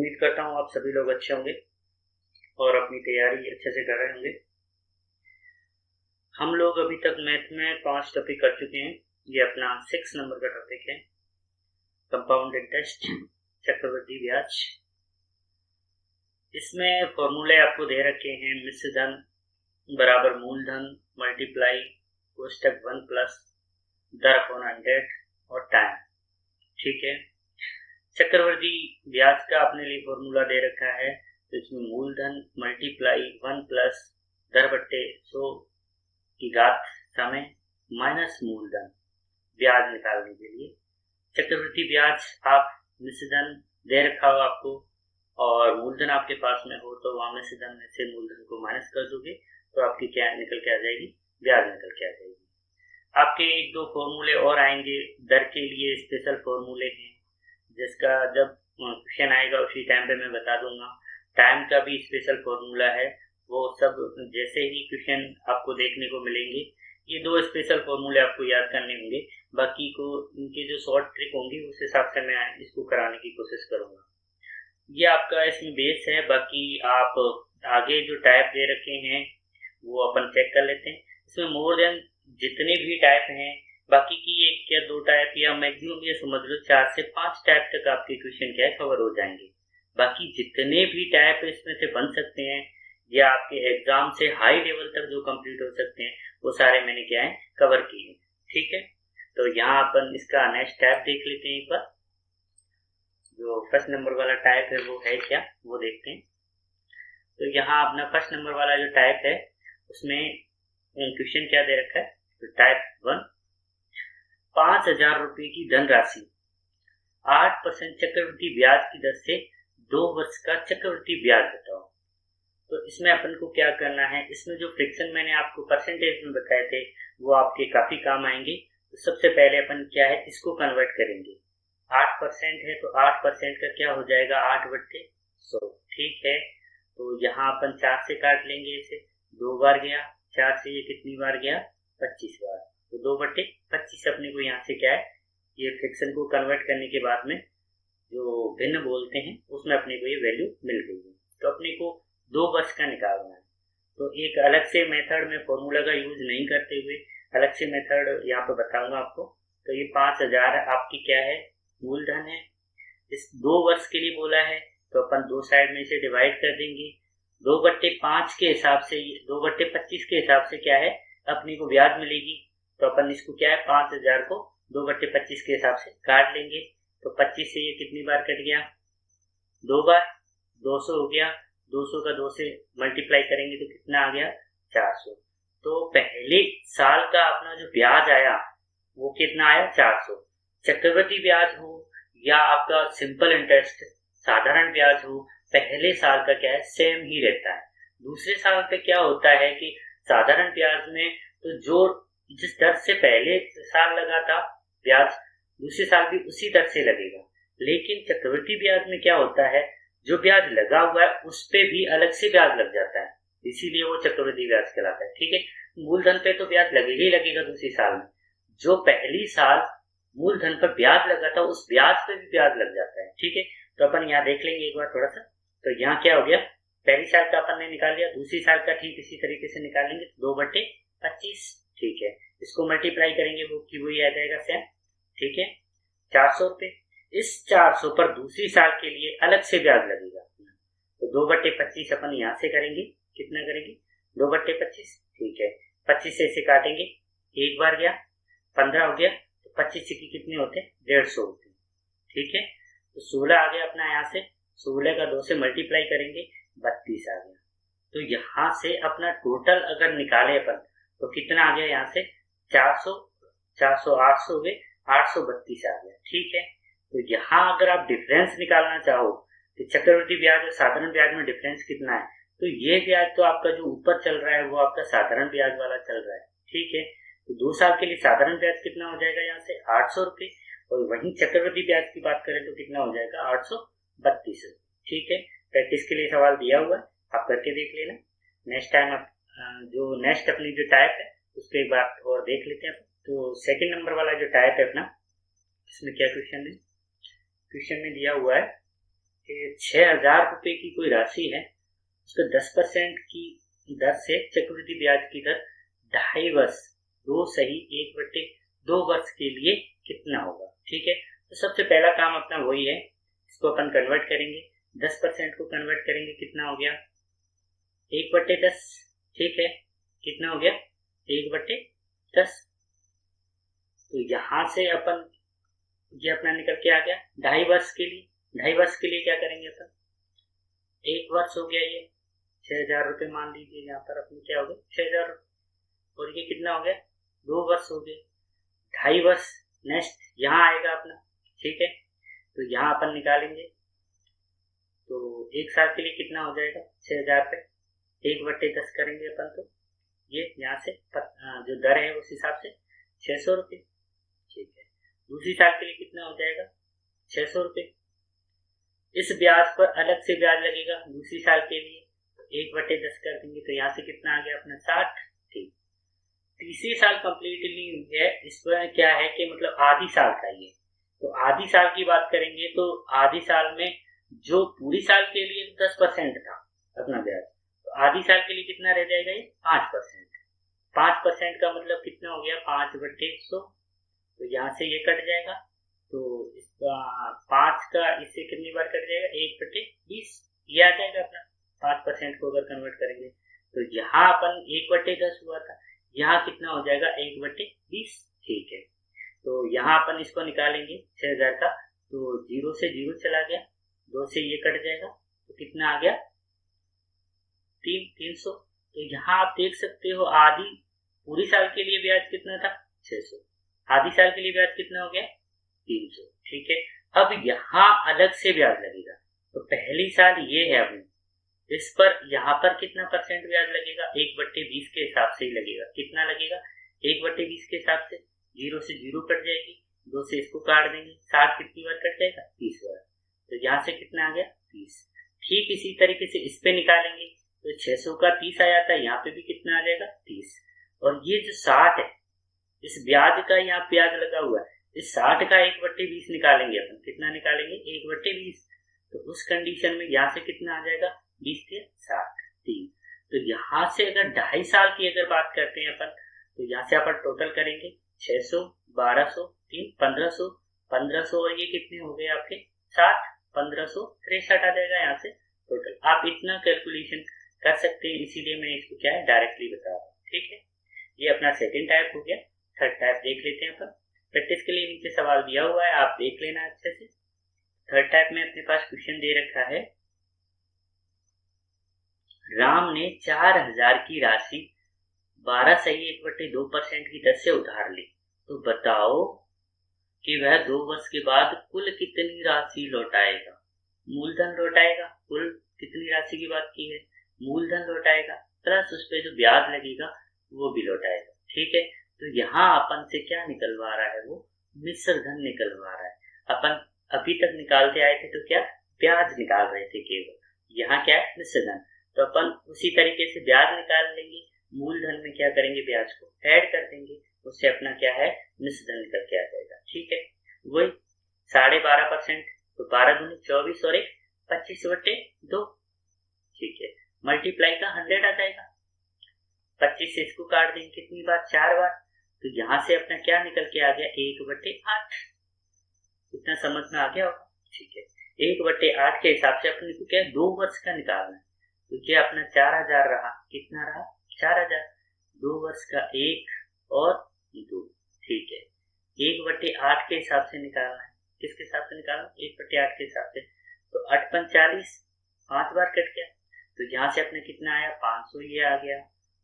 उम्मीद करता हूँ आप सभी लोग अच्छे होंगे और अपनी तैयारी अच्छे से कर रहे होंगे। हम लोग अभी तक मैथ में 5 टॉपिक कर चुके हैं। ये अपना 6 नंबर का टॉपिक है, कंपाउंड इंटरेस्ट, चक्रवृद्धि ब्याज। इसमें फॉर्मूले आपको दे रखे हैं, मिश्र धन बराबर मूलधन मल्टीप्लाई कोष्टक 1 प्लस दर अपॉन 100 और टाइम। ठीक है, चक्रवृद्धि ब्याज का अपने लिए फॉर्मूला दे रखा है, तो इसमें मूलधन मल्टीप्लाई 1 प्लस दर बट्टे 100 की घात समय माइनस मूलधन ब्याज निकालने के लिए। चक्रवृद्धि ब्याज आप मिश्र धन दे रखा हो आपको और मूलधन आपके पास में हो, तो वहां मिश्र धन में से मूलधन को माइनस कर दोगे तो आपकी क्या निकल के आ जाएगी, ब्याज निकल के आ जाएगी। आपके 1-2 फॉर्मूले और आएंगे, दर के लिए स्पेशल फॉर्मूले हैं, जिसका जब क्वेश्चन आएगा उसी टाइम पे मैं बता दूंगा। टाइम का भी स्पेशल फॉर्मूला है, वो सब जैसे ही क्वेश्चन आपको देखने को मिलेंगे। ये 2 स्पेशल फॉर्मूले आपको याद करने होंगे, बाकी को इनके जो शॉर्ट ट्रिक होंगी उस हिसाब से मैं इसको कराने की कोशिश करूंगा। ये आपका इसमें बेस है, बाकी आप आगे जो टाइप दे रखे हैं वो अपन चेक कर लेते हैं। इसमें मोर देन जितने भी टाइप हैं, बाकी की 1 या 2 टाइप या मैक्सिमम ये समझ लो 4 से 5 टाइप तक आपके क्वेश्चन क्या है कवर हो जाएंगे। बाकी जितने भी टाइप इसमें से बन सकते हैं या आपके एग्जाम से हाई लेवल तक जो कंप्लीट हो सकते हैं, वो सारे मैंने क्या है कवर किए हैं। ठीक है, तो यहाँ अपन इसका नेक्स्ट टाइप देख लेते हैं एक बार। जो फर्स्ट नंबर वाला टाइप है वो है क्या, वो देखते हैं। तो यहाँ अपना फर्स्ट नंबर वाला जो टाइप है उसमें क्वेश्चन क्या दे रखा है, तो टाइप 1, 5,000 रुपए की धनराशि 8% चक्रवृद्धि ब्याज की दर से 2 वर्ष का चक्रवृद्धि ब्याज बताओ। तो इसमें अपन को क्या करना है, इसमें जो फ्रिक्शन मैंने आपको परसेंटेज में बताए थे वो आपके काफी काम आएंगे। तो सबसे पहले अपन क्या है, इसको कन्वर्ट करेंगे। 8% है तो 8% का क्या हो जाएगा, 8/100। ठीक है, तो यहाँ अपन 4 से काट लेंगे, इसे 2 बार गया, 4 से ये कितनी बार गया, 25 बार, तो 2/25 अपने को यहाँ से क्या है, ये फ्रिक्शन को कन्वर्ट करने के बाद में जो भिन्न बोलते हैं उसमें अपने को ये वैल्यू मिल गई है। तो अपने को 2 वर्ष का निकालना है, तो एक अलग से मेथड में फॉर्मूला का यूज नहीं करते हुए अलग से मेथड यहाँ पे बताऊंगा आपको। तो ये 5,000 आपकी क्या है, मूलधन है। इस 2 वर्ष के लिए बोला है तो अपन 2 साइड में इसे डिवाइड कर देंगे। 2/5 के हिसाब से, 2/25 के हिसाब से क्या है अपने को ब्याज मिलेगी। तो अपन इसको क्या है, 5,000 को 2/25 के हिसाब से काट लेंगे। तो 25 से ये कितनी बार कट गया, 2 बार, 200 हो गया। 200 का 2 से मल्टीप्लाई करेंगे तो कितना आ गया, 400। तो पहले साल का अपना जो ब्याज आया वो कितना आया, 400। चक्रवृद्धि ब्याज हो या आपका सिंपल इंटरेस्ट साधारण ब्याज हो, पहले साल का क्या है सेम ही रहता है। दूसरे साल पे क्या होता है कि साधारण ब्याज में तो जो जिस दर से पहले साल लगा था ब्याज, दूसरे साल भी उसी दर से लगेगा। लेकिन चक्रवृद्धि ब्याज में क्या होता है, जो ब्याज लगा हुआ है उस पे भी अलग से ब्याज लग जाता है, इसीलिए वो चक्रवृद्धि ब्याज कहलाता है। ठीक है, मूलधन पे तो ब्याज लगेगा ही लगेगा दूसरी साल में, जो पहली साल मूलधन पर ब्याज लगा था उस ब्याज पे भी ब्याज लग जाता है। ठीक है, तो अपन यहाँ देख लेंगे एक बार थोड़ा सा। तो यहाँ क्या हो गया, पहली साल का अपन ने निकाल लिया, दूसरी साल का ठीक इसी तरीके से निकालेंगे, 2/25। ठीक है, इसको मल्टीप्लाई करेंगे वो की वही आ जाएगा सेम। ठीक है, 400 रुपये। इस 400 पर दूसरी साल के लिए अलग से ब्याज लगेगा, तो 2/25 अपन यहाँ से करेंगे, कितना करेंगे, 2/25। ठीक है, 25 से इसे काटेंगे, 1 बार गया, 15 हो गया, तो 25 से कितने होते हैं, 150 होते हैं। ठीक है, तो 16 आ गया अपना, यहाँ से 16 का 2 से मल्टीप्लाई करेंगे, 32 आ गया। तो यहाँ से अपना टोटल अगर निकाले अपन तो कितना आ गया, यहाँ से 400, 400, 800 हो गए, 832 आ गया। ठीक है, तो यहाँ अगर आप डिफरेंस निकालना चाहो कि चक्रवृद्धि ब्याज और साधारण ब्याज में डिफरेंस कितना है, तो ये ब्याज तो आपका जो ऊपर चल रहा है वो आपका साधारण ब्याज वाला चल रहा है। ठीक है, तो 2 साल के लिए साधारण ब्याज कितना हो जाएगा, यहाँ से 800 रुपये, और वहीं चक्रवृद्धि ब्याज की बात करें तो कितना हो जाएगा, 832 रुपये। ठीक है, प्रैक्टिस के लिए सवाल दिया हुआ है, आप करके देख लेना। नेक्स्ट टाइम आप जो नेक्स्ट अपनी जो टाइप है उसको एक बार और देख लेते हैं। तो सेकंड नंबर वाला जो टाइप है अपना, इसमें क्या क्वेश्चन है, क्वेश्चन में दिया हुआ है कि 6,000 रुपये की कोई राशि है, उस पर 10% की दर से चक्रवृद्धि ब्याज की दर 2.5 वर्ष 2 वर्ष के लिए कितना होगा। ठीक है, तो सबसे पहला काम अपना वही है, इसको अपन कन्वर्ट करेंगे, 10% को कन्वर्ट करेंगे, कितना हो गया 1/10। ठीक है, कितना हो गया 1/10। तो यहां से अपन ये अपना निकल के आ गया 2.5 वर्ष के लिए। 2.5 वर्ष के लिए क्या करेंगे अपन, 1 वर्ष हो गया, ये 6,000 रुपये मान लीजिए, यहाँ पर अपने क्या हो गया 6,000 रुपये, और ये कितना हो गया 2 वर्ष हो गए। 2.5 वर्ष नेक्स्ट यहाँ आएगा अपना। ठीक है, तो यहाँ अपन निकालेंगे, तो 1 साल के लिए कितना हो जाएगा 6,000 पे 1/10 करेंगे अपन, तो ये यहाँ से जो दर है उस हिसाब से 600 रुपये। ठीक है, दूसरी साल के लिए कितना हो जाएगा 600 रुपये। इस ब्याज पर अलग से ब्याज लगेगा दूसरी साल के लिए, 1/10 कर देंगे, तो यहाँ से कितना आ गया अपना 60। ठीक, तीसरी साल कंप्लीटली है, इसमें क्या है कि मतलब आधी साल का ये, तो आधी साल की बात करेंगे तो आधी साल में जो पूरी साल के लिए 10% था अपना ब्याज, तो आधी साल के लिए कितना रह जाएगा ये 5%। 5% का मतलब कितना हो गया 5/100, तो यहाँ से ये कट जाएगा, तो इसका 5 का इससे कितनी बार कट जाएगा 1/20, ये आ जाएगा अपना 5% को अगर कन्वर्ट करेंगे, तो यहाँ अपन 1/10 हुआ था, यहाँ कितना हो जाएगा 1/20। ठीक है, तो यहाँ अपन इसको निकालेंगे 6,000 का, तो 0 से 0 चला गया, 2 से ये कट जाएगा, तो कितना आ गया 300। तो यहाँ आप देख सकते हो आधी पूरी साल के लिए ब्याज कितना था 600, आधी साल के लिए ब्याज कितना हो गया 300। ठीक है, अब यहाँ अलग से ब्याज लगेगा, तो पहली साल ये है अपनी, इस पर यहाँ पर कितना परसेंट ब्याज लगेगा 1/20 के हिसाब से ही लगेगा। कितना लगेगा 1/20 के हिसाब से, 0 से 0 कट जाएगी, 2 से इसको काट देंगे, 60 कितनी बार कट जाएगा 30 बार, तो यहाँ से कितना आ गया 30। ठीक इसी तरीके से इस पे निकालेंगे, तो 600 का 30 आ जाता है, यहाँ पे भी कितना आ जाएगा 30, और ये जो 60 है इस ब्याज का यहाँ ब्याज लगा हुआ है, इस 60 का 1/20 निकालेंगे अपन, कितना निकालेंगे 1/20, तो उस कंडीशन में यहाँ से कितना आ जाएगा 20 के 60 3। तो यहाँ से अगर 2.5 साल की अगर बात करते हैं अपन, तो यहाँ से अपन टोटल करेंगे 600 1200 3 1500 1500, और ये कितने हो गए आपके 60 1563 आ जाएगा यहाँ से टोटल। आप इतना कैलकुलेशन कर सकते हैं, इसीलिए मैं इसको क्या है डायरेक्टली बता रहा हूँ। ठीक है, ये अपना सेकेंड टाइप हो गया। थर्ड टाइप देख लेते हैं अपन, प्रैक्टिस के लिए नीचे सवाल दिया हुआ है, आप देख लेना अच्छे से। थर्ड टाइप में अपने पास क्वेश्चन दे रखा है, राम ने 4,000 की राशि 12.1/2% की दर से उधार ली, तो बताओ कि वह 2 वर्ष के बाद कुल कितनी राशि लौटाएगा। मूलधन लौटाएगा, कुल कितनी राशि की बात की है, मूलधन लौटाएगा प्लस उस पर जो ब्याज लगेगा वो भी लौटाएगा। ठीक है, तो यहाँ अपन से क्या निकलवा रहा है, वो मिश्र धन निकलवा रहा है। अपन अभी तक निकालते आए थे तो क्या ब्याज निकाल रहे थे केवल, यहाँ क्या है मिश्र धन, तो अपन उसी तरीके से ब्याज निकाल लेंगे, मूलधन में क्या करेंगे ब्याज को ऐड कर देंगे, उससे अपना क्या है मिश्र धन निकल के आ जाएगा। ठीक है, वही 12.5%, तो 12 दूनी 24 और 1 25/2। ठीक है, मल्टीप्लाई का 100 आ जाएगा, 25 से इसको काट देंगे कितनी बार 4 बार, तो यहाँ से अपना क्या निकल के आ गया 1/8। इतना समझ में आ गया होगा। ठीक है, 1/8 के हिसाब से अपने को क्या 2 वर्ष का निकालना है, तो ये अपना 4,000 रहा, कितना रहा 4,000, 2 वर्ष का 1 और 2। ठीक है, 1/8 के हिसाब से निकालना है, किसके हिसाब से निकालना 1/8 के हिसाब से, तो 8 × 40 5 बार कट गया, तो यहाँ से अपने कितना आया 500 ये आ गया,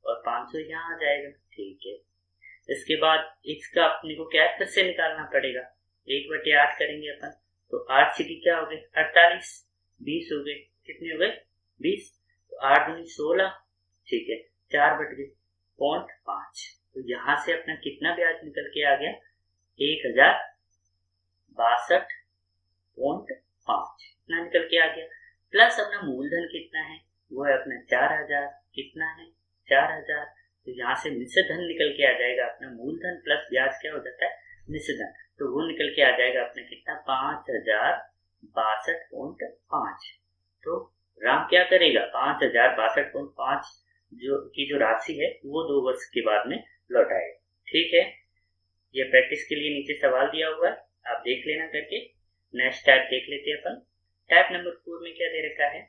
और 500 यहाँ आ जाएगा। ठीक है, इसके बाद इसका अपने को क्या है फिर से निकालना पड़ेगा, 1/8 करेंगे अपन, तो 8 से क्या हो गए 48, 20 हो गए, कितने हो गए 20, तो 8 दूनी 16। ठीक है, 4/5, तो यहाँ से अपना कितना ब्याज निकल के आ गया 1062.5 इतना निकल के आ गया, प्लस अपना मूलधन कितना है वो है अपना 4,000, कितना है 4,000, तो यहाँ से मिश्र धन निकल के आ जाएगा अपना, मूलधन प्लस ब्याज क्या हो जाता है मिश्र धन, तो वो निकल के आ जाएगा अपना कितना 5,000 62.5। तो राम क्या करेगा, 5062.5 जो राशि है वो 2 वर्ष के बाद में लौटाएगा। ठीक है, ये प्रैक्टिस के लिए नीचे सवाल दिया हुआ है, आप देख लेना करके। नेक्स्ट टाइप देख लेते हैं अपन। टाइप नंबर 4 में क्या दे रखा है,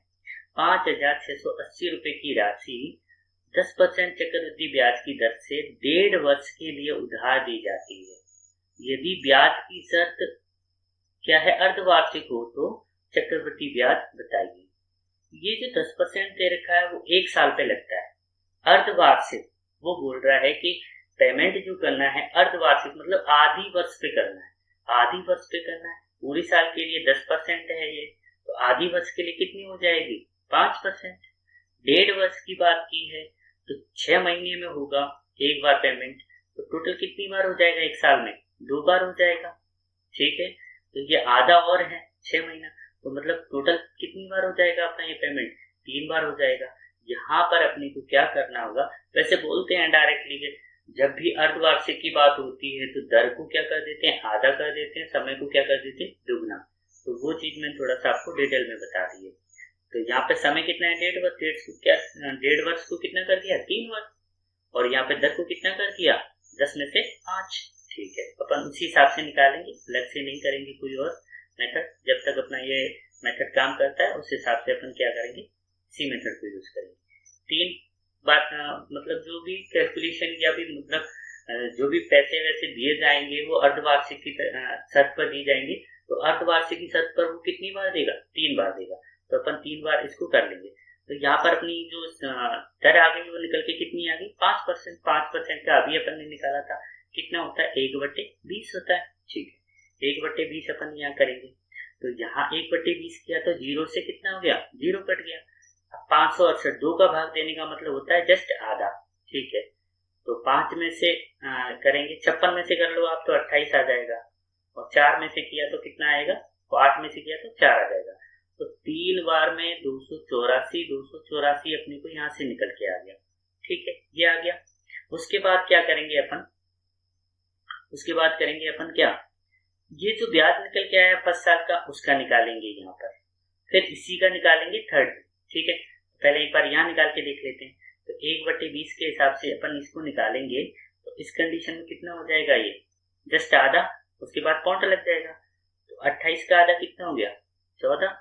5680 रुपए की राशि 10% चक्रवृद्धि ब्याज की दर से 1.5 वर्ष के लिए उधार दी जाती है। यदि ब्याज की शर्त क्या है, अर्धवार्षिक हो तो चक्रवृद्धि ब्याज बताइए। ये जो 10% दे रखा है वो 1 साल पे लगता है। अर्धवार्षिक वो बोल रहा है कि पेमेंट जो करना है अर्धवार्षिक मतलब आधी वर्ष पे करना है, आधी वर्ष पे करना है। पूरी साल के लिए 10% है ये, तो आधी वर्ष के लिए कितनी हो जाएगी, 5%। 1.5 वर्ष की बात की है तो 6 महीने में होगा एक बार पेमेंट, तो टोटल कितनी बार हो जाएगा, 1 साल में 2 बार हो जाएगा। ठीक है, तो ये आधा और है 6 महीना, तो मतलब टोटल कितनी बार हो जाएगा अपना ये पेमेंट, 3 बार हो जाएगा। यहाँ पर अपने को क्या करना होगा, वैसे बोलते हैं डायरेक्टली जब भी अर्धवार्षिक की बात होती है तो दर को क्या कर देते हैं, आधा कर देते हैं, समय को क्या कर देते हैं, दुगना। तो वो चीज मैं थोड़ा सा आपको डिटेल में बता दी है। तो यहाँ पे समय कितना है, 1.5 वर्ष, 1.5 वर्ष को कितना कर दिया, 3 वर्ष, और यहाँ पे दर को कितना कर दिया, 10 में से 5। ठीक है, अपन उसी हिसाब से निकालेंगे, अलग से नहीं करेंगे कोई और मेथड। जब तक अपना ये मेथड काम करता है उस हिसाब से अपन क्या करेंगे, इसी मेथड को यूज करेंगे। 3 बात मतलब जो भी कैलकुलेशन या भी मतलब जो भी पैसे वैसे दिए जाएंगे वो अर्धवार्षिक की शर्त पर दी जाएंगे, तो अर्धवार्षिक की शर्त पर वो कितनी बार देगा, 3 बार देगा। तो अपन 3 बार इसको कर लेंगे। तो यहाँ पर अपनी जो दर आ गई वो निकल के कितनी आ गई, 5%। 5% का अभी अपन ने निकाला था, कितना होता है, 1/20 होता है। ठीक है, 1/20 अपन यहाँ करेंगे, तो यहाँ 1/20 किया तो 0 से कितना हो गया, 0 कट गया। 568 2 का भाग देने का मतलब होता है जस्ट आधा। ठीक है, तो 5 में से करेंगे, 56 में से कर लो आप तो 28 आ जाएगा, और 4 में से किया तो कितना आएगा, तो 8 में से किया तो 4 आ जाएगा। तो 3 बार में 284 अपने को यहाँ से निकल के आ गया। ठीक है, ये आ गया। उसके बाद क्या करेंगे अपन, उसके बाद करेंगे अपन क्या, ये जो ब्याज निकल के आया 5 साल का उसका निकालेंगे यहाँ पर, फिर इसी का निकालेंगे थर्ड। ठीक है, पहले एक बार यहाँ निकाल के देख लेते हैं। तो 1/20 के हिसाब से अपन इसको निकालेंगे, तो इस कंडीशन में कितना हो जाएगा, ये जस्ट आधा, उसके बाद पॉइंट लग जाएगा। तो 28 का आधा कितना हो गया, 14,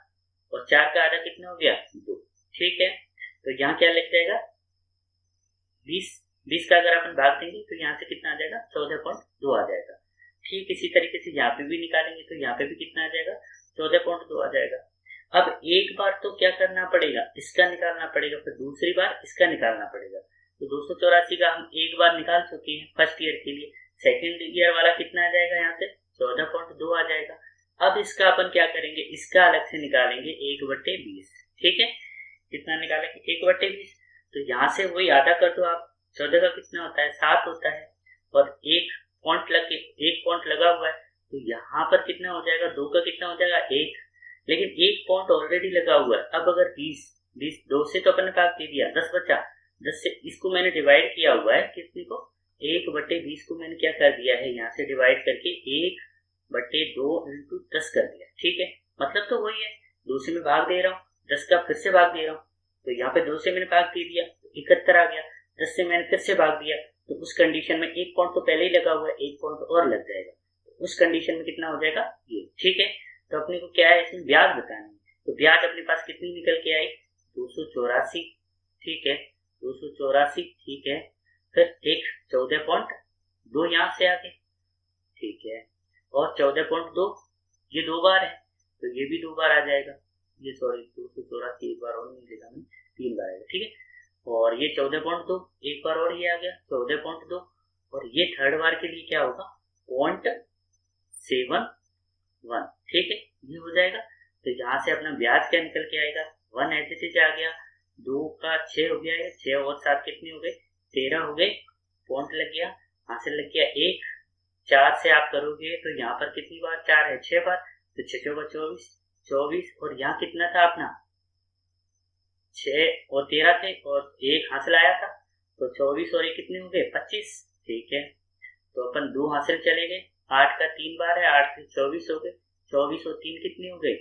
और 4 का आधा कितना हो गया, 2। ठीक है, तो यहाँ क्या लग जाएगा, 20 का अगर अपन भाग देंगे तो यहाँ से कितना आ जाएगा, 14.2 आ जाएगा। ठीक इसी तरीके से यहाँ पे भी निकालेंगे तो यहाँ पे भी कितना आ जाएगा, 14.2 आ जाएगा। अब एक बार तो क्या करना पड़ेगा, इसका निकालना पड़ेगा, फिर दूसरी बार इसका निकालना पड़ेगा। तो 284 का हम एक बार निकाल चुके हैं फर्स्ट ईयर के लिए, सेकेंड ईयर वाला कितना आ जाएगा, यहाँ से 14.2 आ जाएगा। अब इसका अपन क्या करेंगे, इसका अलग से निकालेंगे 1/20। ठीक है, कितना निकालेंगे, 1/20। तो यहाँ से वही आधा कर दो आप, 14 का कितना होता है, 7 होता है, और एक पॉइंट लगा हुआ है, तो यहाँ पर कितना हो जाएगा, 2 का कितना हो जाएगा, 1, लेकिन एक पॉइंट ऑलरेडी लगा हुआ है। अब अगर 20 2 से तो अपन ने भाग दे दिया, 10 बचा, 10 से इसको मैंने डिवाइड किया हुआ है, कितने को, 1/20 को मैंने क्या कर दिया है, यहाँ से डिवाइड करके 1/2 × 10 कर दिया। ठीक है, मतलब तो वही है, 2 से मैं भाग दे रहा हूँ, 10 का फिर से भाग दे रहा हूँ, तो यहाँ पे 2 से मैंने भाग दे दिया, 71 आ गया, 10 से मैंने फिर से भाग दिया, तो उस कंडीशन में एक पॉइंट तो पहले ही लगा हुआ है, एक पॉइंट और लग जाएगा, तो उस कंडीशन में कितना हो जाएगा, ये। ठीक है, तो अपने को क्या है, इसमें ब्याज बताना है। तो ब्याज अपने पास कितनी निकल के आई, 284। ठीक है, 284। ठीक है, फिर एक 14.2 यहाँ से आ गए। ठीक है, और 14.2 ये 2 बार है, तो ये भी 2 बार आ जाएगा। ये सॉरी 284 एक बार और नहीं लिखा मैंने, 3 बार आएगा। ठीक है, और ये 14.2 एक बार और ये आ गया 14.2, और ये थर्ड बार के लिए क्या होगा, 0.71। ठीक है, ये हो जाएगा। तो यहाँ से अपना ब्याज क्या निकल के आएगा, 1 एज इट इज आ गया, 2 का 6 हो गया, 6 और 7 कितने हो गए, 13 हो गए, पॉइंट लग गया, यहाँ से लग गया 1, 4 से आप करोगे तो यहाँ पर कितनी बार 4 है, 6 बार, तो 6 × 24, और यहाँ कितना था अपना, 6 और 13 थे, और 1 हासिल आया था, तो 24 और 1 कितने हो गए, 25। ठीक है, तो अपन 2 हासिल चले गए, 8 का 3 बार है, 8 से 24 हो गए, 24 और 3 कितने हो गए,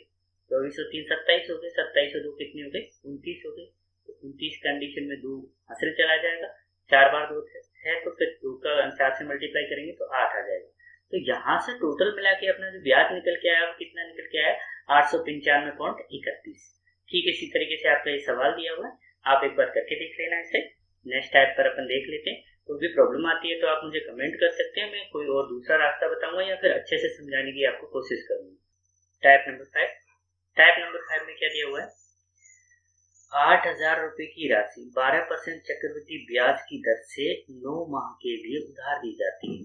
24 और 3 27 हो गए, 27 और 2 कितने हो गए 29 हो गए। तो 29 कंडीशन में 2 हासिल चला जाएगा, 4 बार 2 है तो फिर 2 का 4 से मल्टीप्लाई करेंगे तो 8 आ जाएगा। तो यहाँ से टोटल मिला के अपना जो ब्याज निकल के आया वो कितना निकल के आया 895.31। ठीक है, इसी तरीके से आपका ये सवाल दिया हुआ है, आप एक बार करके देख लेना इसे। नेक्स्ट टाइप पर अपन देख लेते हैं। कोई भी प्रॉब्लम आती है तो आप मुझे कमेंट कर सकते हैं, मैं कोई और दूसरा रास्ता बताऊंगा या फिर अच्छे से समझाने की आपको कोशिश करूंगा। टाइप नंबर 5, टाइप नंबर 5 में क्या दिया हुआ है, 8,000 रुपए की राशि 12% चक्रवृद्धि ब्याज की दर से 9 माह के लिए उधार दी जाती है।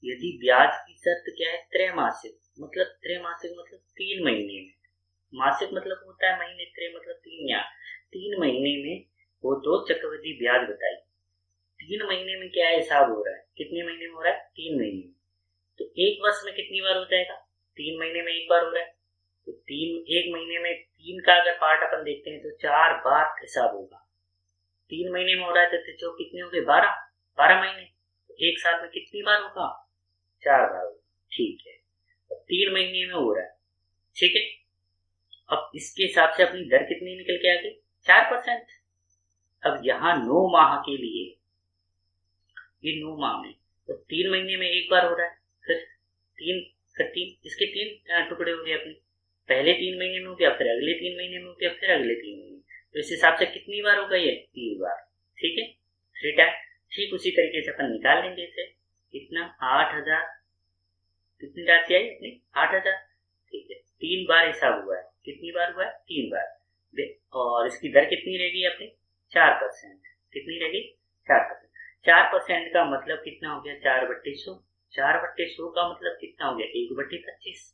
यदि ब्याज की शर्त क्या है, त्रैमासिक मतलब 3 महीने में, मासिक मतलब होता है महीने, त्रय मतलब 3 या 3 महीने में वो तो चक्रवृद्धि ब्याज बताई। 3 महीने में क्या हिसाब हो रहा है, कितने महीने में हो रहा है 3 महीने में, तो एक वर्ष में कितनी बार हो जाएगा 3 महीने में एक बार हो रहा है। तो 1 महीने में 3 का अगर पार्ट अपन देखते हैं तो 4 बार हिसाब होगा। 3 महीने में हो रहा है तो कितने हो गए 12 महीने, तो एक साल में कितनी बार होगा 4 बार होगा। ठीक है, तो 3 महीने में हो रहा है। ठीक है, अब इसके हिसाब से अपनी दर कितनी निकल के आ गई 4%। अब यहाँ 9 माह के लिए, ये 9 माह में तो 3 महीने में एक बार हो रहा है, फिर 3 इसके 3 टुकड़े हो गए अपने, पहले 3 महीने में हो गया, फिर अगले 3 महीने में हो गया, फिर अगले 3 महीने, तो इस हिसाब से कितनी बार होगा ये 3 बार। ठीक है, 3 टाइम। ठीक उसी तरीके से अपन निकाल लेंगे इसे, कितना 8,000, कितनी राशि आई अपनी 8,000। ठीक है, 3 बार हिसाब हुआ है, कितनी बार हुआ है 3 बार, और इसकी दर कितनी रहेगी अपनी 4%। कितनी रहेगी 4%। 4% का मतलब कितना हो गया 4/100, 4/100 का मतलब कितना हो गया 1/25।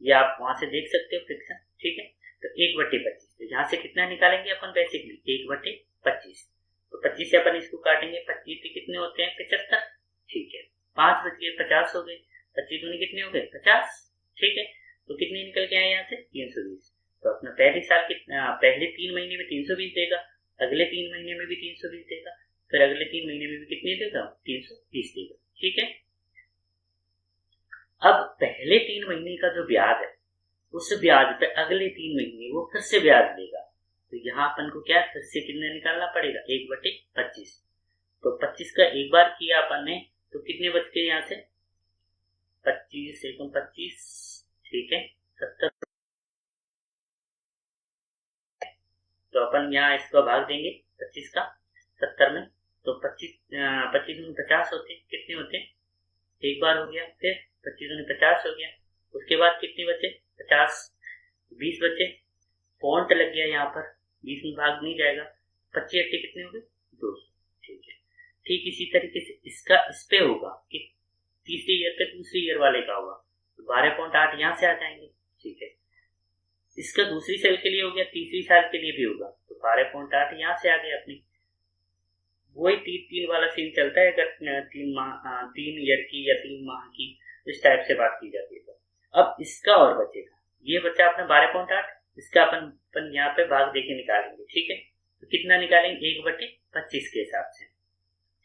ये आप वहां से देख सकते हो फ्रिक्शन। ठीक है, तो 1/25, तो यहाँ से कितना निकालेंगे अपन बेसिकली 1/25, तो 25 से अपन इसको काटेंगे, 25 के कितने होते हैं 75। ठीक है, 5 बच गए 50 हो गए, 25 दूनी कितने हो गए 50। ठीक है, तो कितने निकल के आए यहाँ से 320। तो अपना पहले 3 महीने में 320 देगा, अगले 3 महीने में भी 320 देगा, फिर अगले 3 महीने में भी कितने देगा 320 देगा। ठीक है, अब पहले 3 महीने का जो ब्याज है उस ब्याज पे अगले 3 महीने वो फिर से ब्याज देगा, तो यहाँ अपन को क्या फिर से कितना निकालना पड़ेगा 1/25। तो 25 का एक बार किया अपन ने, तो कितने बच गए यहाँ से 25 एकम 25। ठीक है, 70। तो अपन यहाँ इसका भाग देंगे 25 का 70 में, तो 25 में 50 होते हैं, कितने होते हैं एक बार हो गया, फिर 25 में 50 हो गया, उसके बाद कितने बचे 50, 20 बचे, पॉइंट लग गया यहाँ पर, 20 में भाग नहीं जाएगा, 25 80 कितने हो गए 200। ठीक है, ठीक इसी तरीके से इसका इस पे होगा कि तीसरे ईयर पे दूसरे ईयर वाले का होगा, तो 12.8 यहाँ से आ जाएंगे। ठीक है, इसका दूसरी साल के लिए हो गया, तीसरी साल के लिए भी होगा, तो 12.8 यहाँ से आ गया अपनी। वही 3 वाला सीन चलता है अगर 3 ईयर की या 3 माह की इस टाइप से बात की जाती है। तो अब इसका और बचेगा, ये बचा अपना 12.8, इसका अपन यहाँ पे भाग देके निकालेंगे। ठीक है, तो कितना निकालेंगे 1/25 के हिसाब से।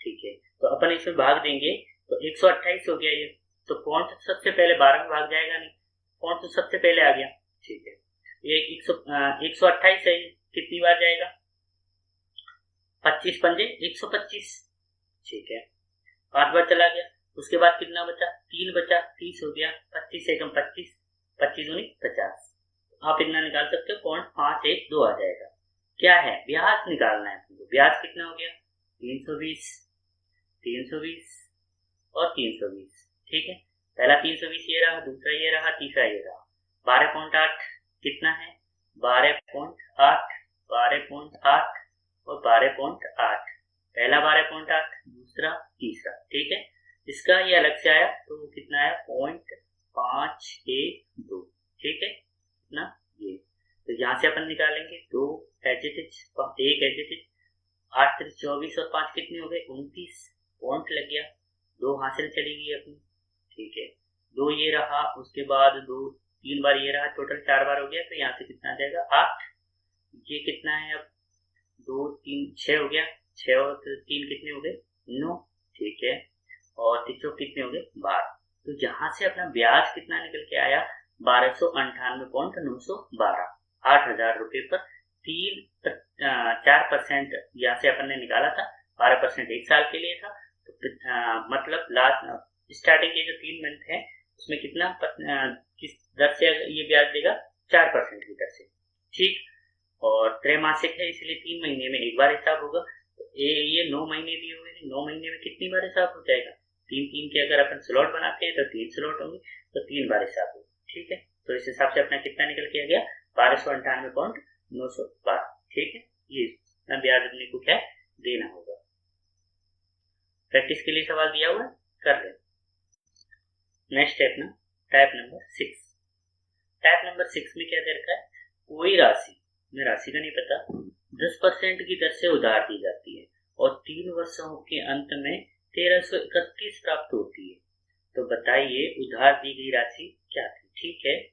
ठीक है, तो अपन इसमें भाग देंगे तो 128 हो गया ये, तो पॉइंट तो सबसे पहले 12 में भाग जाएगा नहीं, पॉइंट तो सबसे पहले आ गया। ठीक है, ये 128 है, कितनी बार जाएगा 25 पंजे 125। ठीक है, 5 बार चला गया, उसके बाद कितना बचा 3 बचा, 30 हो गया, 25 एकम 25, 25 दूनी 50। आप इतना निकाल सकते हो, 0.512 आ जाएगा। क्या है ब्याज निकालना है, ब्याज कितना हो गया 320, 320 और 320। ठीक है, पहला 320 ये रहा, दूसरा ये रहा, तीसरा ये रहा। 12.8 कितना है 12.8, 12.8 और 12.8, पहला 12.8, दूसरा तीसरा। ठीक है, इसका ये अलग से आया तो कितना आया 0.512। ठीक है, कितना ये, तो यहाँ से अपन निकालेंगे 2 as it is, 1 as it is, 8 3 24 और 5 कितने हो गए 29, पॉइंट लग गया, 2 हासिल चली गई अपनी। ठीक है, 2 ये रहा, उसके बाद 3 बार ये रहा, टोटल 4 बार हो गया, तो यहाँ से कितना आ जाएगा 8। ये कितना है अब 2 3 6 हो गया, 6 और 3 कितने हो गए 9। ठीक है, और 3 कितने हो गए 12। तो यहाँ से अपना ब्याज कितना निकल के आया 1298.912, 8,000 रुपये पर 4% यहाँ से अपन ने निकाला था, 12% एक साल के लिए था। तो मतलब लास्ट स्टार्टिंग के जो 3 मंथ है उसमें कितना किस दर से ये ब्याज देगा, 4% की दर से, ठीक। और त्रैमासिक है इसलिए 3 महीने में एक बार हिसाब होगा। तो ये 9 महीने दिए हुए हैं, 9 महीने में कितनी बार हिसाब हो जाएगा, 3 के अगर अपन स्लॉट बनाते हैं तो 3 स्लॉट होंगे, तो 3 बार हिसाब होगा, ठीक है। तो इस हिसाब से अपना कितना निकल के आ गया, 1298.912, ठीक है। ये इतना ब्याज अपने को क्या देना होगा। प्रैक्टिस के लिए सवाल दिया हुआ है, कर ले। नेक्स्ट है अपना टाइप नंबर 6। टाइप नंबर 6 में क्या दे रखा है, कोई राशि, में राशि का नहीं पता, 10% की दर से उधार दी जाती है और 3 वर्षों के अंत में 1331 प्राप्त होती है। तो बताइए उधार दी गई राशि क्या थी, ठीक है।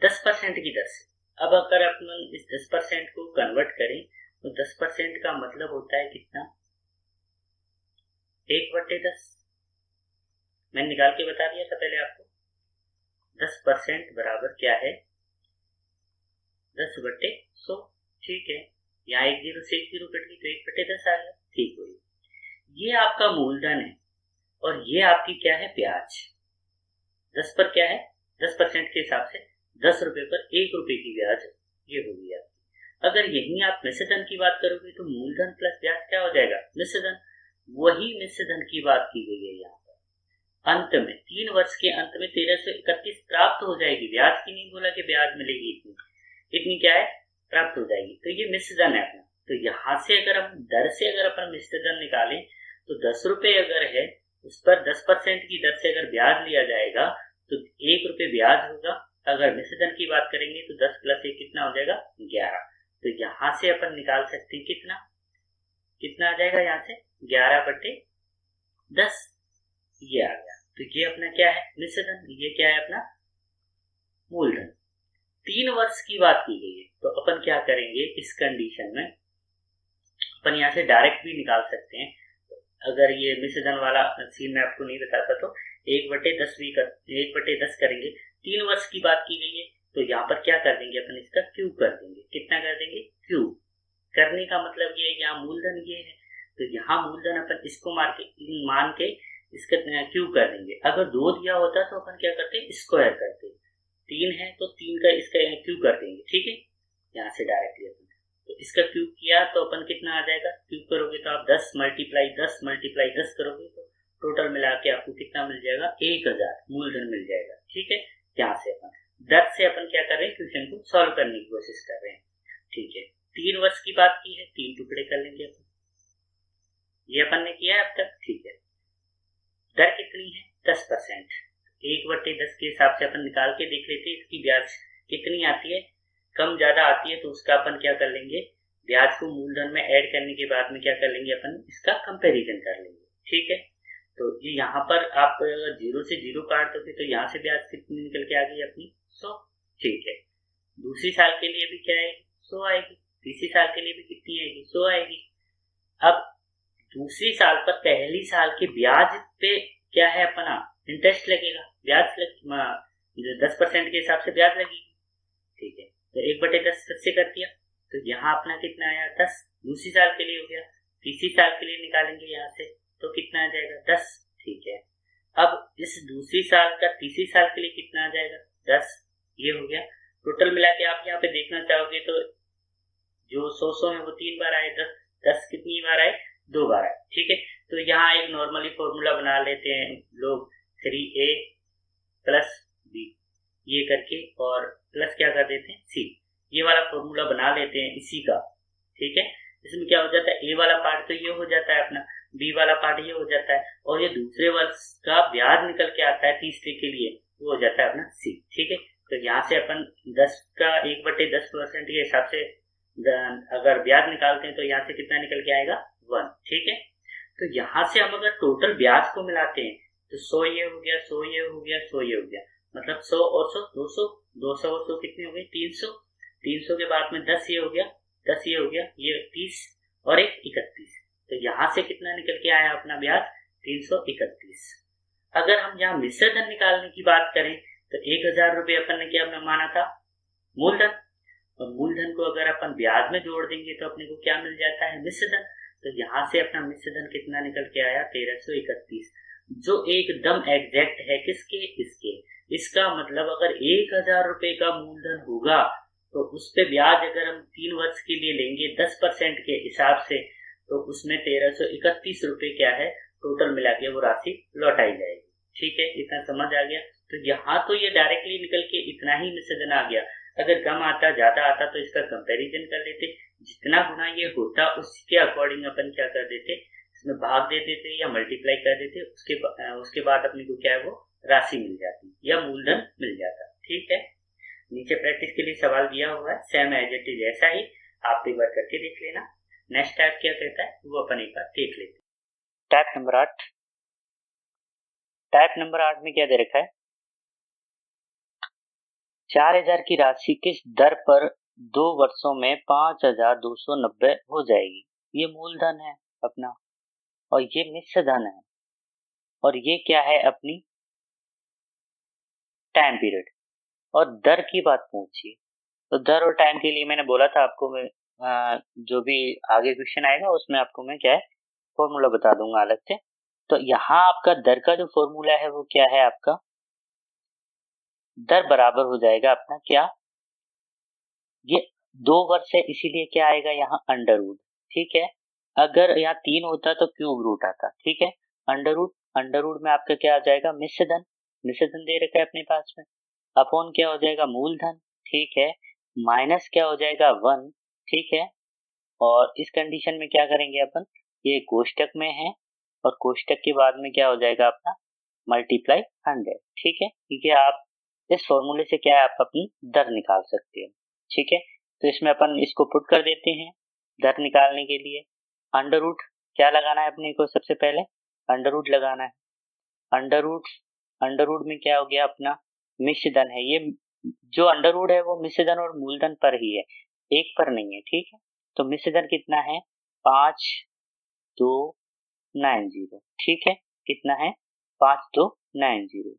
10% की दर से, अब अगर अपन इस 10% को कन्वर्ट करें तो 10% का मतलब होता है कितना, 1/10। मैंने निकाल के बता दिया था पहले आपको, 10% बराबर क्या है, 10/100, ठीक है। यहाँ 1 0 से 1 0 कट गई तो 1/10 आ गया, ठीक हो गई। ये आपका मूलधन है और ये आपकी क्या है, ब्याज। 10 पर क्या है, 10% के हिसाब से 10 रुपए पर 1 रुपए की ब्याज, ये होगी आपकी। अगर यही आप मिश्र धन की बात करोगे तो मूलधन प्लस ब्याज क्या हो जाएगा, मिश्र धन। वही मिश्र धन की बात की गई है यहाँ पर। अंत में 3 वर्ष के अंत में 1331 प्राप्त हो जाएगी, ब्याज की नहीं बोला कि ब्याज मिलेगी इतनी क्या है, प्राप्त हो जाएगी। तो ये मिश्र धन है अपना। तो यहाँ से अगर हम दर से अगर अपन मिश्र धन निकालें तो 10 रुपए अगर है उस पर 10% की दर से अगर ब्याज लिया जाएगा तो 1 रुपए ब्याज होगा। अगर मिश्र धन की बात करेंगे तो 10 + 1 कितना हो जाएगा, 11। तो यहाँ से अपन निकाल सकते हैं कितना आ जाएगा, यहाँ से 11/10 ये आ गया। तो ये अपना क्या है, मिश्र धन। ये क्या है अपना मूलधन। 3 वर्ष की बात की गई है तो अपन क्या करेंगे, इस कंडीशन में अपन यहाँ से डायरेक्ट भी निकाल सकते हैं। अगर ये मिश्र धन वाला सीन मैं आपको नहीं बताता तो 1/10 करेंगे। 3 वर्ष की बात की गई है तो यहाँ पर क्या कर देंगे अपन, इसका क्यूब कर देंगे। कितना कर देंगे, क्यूब। करने का मतलब ये है, यहाँ मूलधन ये है तो यहाँ मूलधन अपन इसको मान के इसका क्यूब कर देंगे। अगर 2 दिया होता तो अपन क्या करते, स्क्वायर करते। 3 है तो 3 का इसका क्यूब कर देंगे, ठीक है। यहाँ से डायरेक्टली अपन तो इसका क्यूब किया तो अपन कितना आ जाएगा, क्यूब करोगे तो आप 10 × 10 करोगे तो टोटल मिला के आपको कितना मिल जाएगा, 1000 मूलधन मिल जाएगा, ठीक है। यहाँ से अपन दर से अपन क्या कर रहे हैं, क्वेश्चन को सॉल्व करने की कोशिश कर रहे हैं, ठीक है। 3 वर्ष की बात की है, 3 टुकड़े कर लेंगे अपन, ये अपन ने किया है अब तक, ठीक है। दर कितनी है, 10%। 1/10 के हिसाब से अपन निकाल के देख लेते हैं इसकी ब्याज कितनी आती है। कम ज्यादा आती है तो उसका अपन क्या कर लेंगे, ब्याज को मूलधन में ऐड करने के बाद में क्या कर लेंगे अपन, इसका कंपैरिजन कर लेंगे, ठीक है। तो ये यहाँ पर आप 0 से 0 काट दोगे तो यहाँ से ब्याज कितनी निकल के आ गई अपनी, 100, ठीक है। दूसरी साल के लिए भी क्या आएगी, 100 आएगी। तीसरी साल के लिए भी कितनी आएगी, 100 आएगी। अब दूसरी साल पर पहली साल के ब्याज पे क्या है अपना, इंटरेस्ट लगेगा, ब्याज 10% के हिसाब से ब्याज लगेगी, ठीक है। तो 1/10 से कर दिया तो यहाँ अपना कितना आया, 10। दूसरी साल के लिए हो गया। तीसरी साल के लिए निकालेंगे यहाँ से तो कितना आ जाएगा, 10, ठीक है। अब इस दूसरी साल का तीसरी साल के लिए कितना आ जाएगा, 10, ये हो गया। टोटल मिला के आप यहाँ पे देखना चाहोगे तो जो 100 है वो 3 बार आए, 10 कितनी बार आए, 2 बार आए, ठीक है। तो यहाँ एक नॉर्मली फॉर्मूला बना लेते हैं लोग, 3a + b ये करके और प्लस क्या कर देते हैं, c, ये वाला फॉर्मूला बना लेते हैं इसी का, ठीक है। इसमें क्या हो जाता है, a वाला पार्ट तो ये हो जाता है अपना, b वाला पार्ट ये हो जाता है और ये दूसरे वर्ष का ब्याज निकल के आता है तीसरे के लिए, वो हो जाता है अपना c, ठीक है। तो यहाँ से अपन 10 का 1/10% के हिसाब से अगर ब्याज निकालते हैं तो यहाँ से कितना निकल के आएगा, 1, ठीक है। तो यहाँ से हम अगर टोटल ब्याज को मिलाते हैं तो 100 ये हो गया, 100 ये हो गया, 100 ये हो गया, मतलब 100 और 100 200, 200 और 100 कितनी हो गई, 300। 300 के बाद में 10 ये हो गया, 10 ये हो गया, ये 30 और 1 31। तो यहाँ से कितना निकल के आया अपना ब्याज, 331। अगर हम यहाँ मिश्र धन निकालने की बात करें तो 1000 रुपये अपन ने क्या माना था, मूलधन। और मूलधन को अगर अपन ब्याज में जोड़ देंगे तो अपने को क्या मिल जाता है, मिश्रधन। तो यहाँ से अपना मिश्रधन कितना निकल के आया, 1331, जो एकदम एग्जैक्ट है किसके, इसके। इसका मतलब अगर 1000 रुपये का मूलधन होगा तो उस पे ब्याज अगर हम 3 वर्ष के लिए लेंगे 10% के हिसाब से, तो उसमें 1331 रुपये क्या है, टोटल मिला के वो राशि लौटाई जाएगी। ठीक है, इतना समझ आ गया। तो यहाँ तो ये डायरेक्टली निकल के इतना ही मिश्रधन आ गया। अगर कम आता, ज्यादा आता तो इसका कंपैरिजन कर लेते, जितना गुना ये होता उसके अकॉर्डिंग अपन क्या कर देते, इसमें भाग दे देते या मल्टीप्लाई कर देते, उसके बाद अपने को क्या है, वो राशि मिल जाती या मूलधन मिल जाता। ठीक है, नीचे प्रैक्टिस के लिए सवाल दिया हुआ है, सेम एज इट इज ऐसा ही आप एक बार करके देख लेना। नेक्स्ट टाइप क्या कहता है वो अपन एक बार देख लेते हैं। Type number 8। टाइप नंबर 8 में क्या दे रखा है, 4000 की राशि किस दर पर 2 वर्षों में 5290 हो जाएगी। ये मूलधन है अपना और ये मिश्रधन है और ये क्या है, अपनी टाइम पीरियड। और दर की बात पूछिए, तो दर और टाइम के लिए मैंने बोला था आपको, मैं जो भी आगे क्वेश्चन आएगा उसमें आपको मैं क्या है फॉर्मूला बता दूंगा अलग से। तो यहाँ आपका दर का जो फॉर्मूला है वो क्या है, आपका दर बराबर हो जाएगा अपना क्या, ये 2 वर्ष है इसीलिए क्या आएगा यहाँ अंडर रूट। ठीक है, अगर यहाँ 3 होता तो क्यूब रूट आता। ठीक है, अंडर रूट में आपका क्या आ जाएगा, मिश्रधन। मिश्रधन दे रखा है अपने पास में, अपॉन क्या हो जाएगा, मूलधन। ठीक है, माइनस क्या हो जाएगा, 1। ठीक है, और इस कंडीशन में क्या करेंगे अपन, ये कोष्टक में है और कोष्टक के बाद में क्या हो जाएगा अपना मल्टीप्लाई 100। ठीक है, क्योंकि आप इस फॉर्मूले से क्या है आप अपनी दर निकाल सकते हो। ठीक है, तो इसमें अपन इसको पुट कर देते हैं दर निकालने के लिए। अंडर रूट क्या लगाना है अपने को, सबसे पहले अंडर रूट लगाना है। अंडर रूट में क्या हो गया अपना मिश्रधन है, ये जो अंडर रूट है वो मिश्रधन और मूलधन पर ही है, एक पर नहीं है। ठीक है, तो मिश्रधन कितना है, 5290। ठीक है, कितना है, 5290।